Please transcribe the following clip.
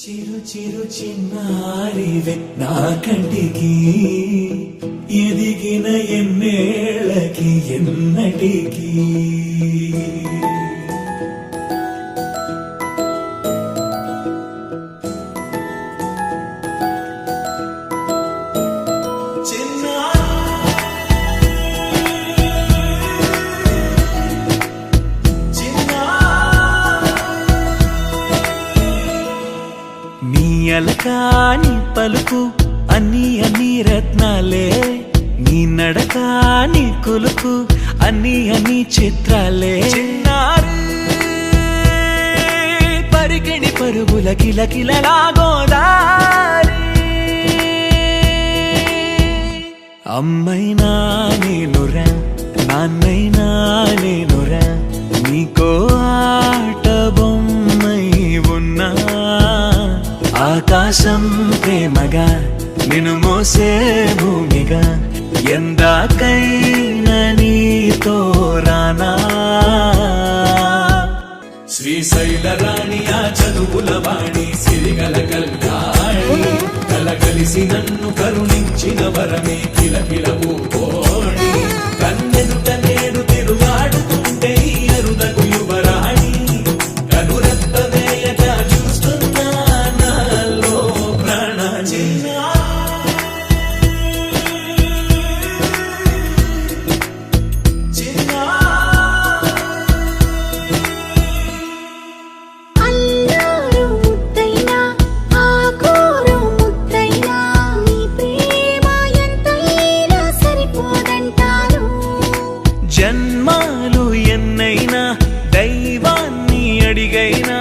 చిరు చిరు చిన్నారివే నా కంటికి ఎదిగిన ఎన్నేళ్ళకి ఎన్నటికి అలకాని పలుకు అన్ని అన్ని రత్నాలే నీ నడకాని కులుకు అన్ని అన్ని చిత్రాలే చిన్నారు పరికిణి పరుగుల కిలకిలలాగోదారి అమ్మైనా నేనురా నాన్నైనా నేనురా నీకో ఆట బొమ్మై ఉన్నా ఆకాశం ప్రేమగా నిన్ను మోసే భూమిగా ఎందాకైనా నీతో రానా శ్రీశైల రాణి ఆ చదువుల వాణి సిరిగల కల్యాణి కలగలిసి నన్ను కరుణించిన వరమే కిలకిలవు కోణి కన్నెదుట నేడు తిరుగాడుతుంటే అరుదగు యువరాణి కనురెప్ప వేయక చూస్తున్నా నాలో ప్రాణ జన్మాలు ఎన్నైనా దైవాన్ని అడిగైనా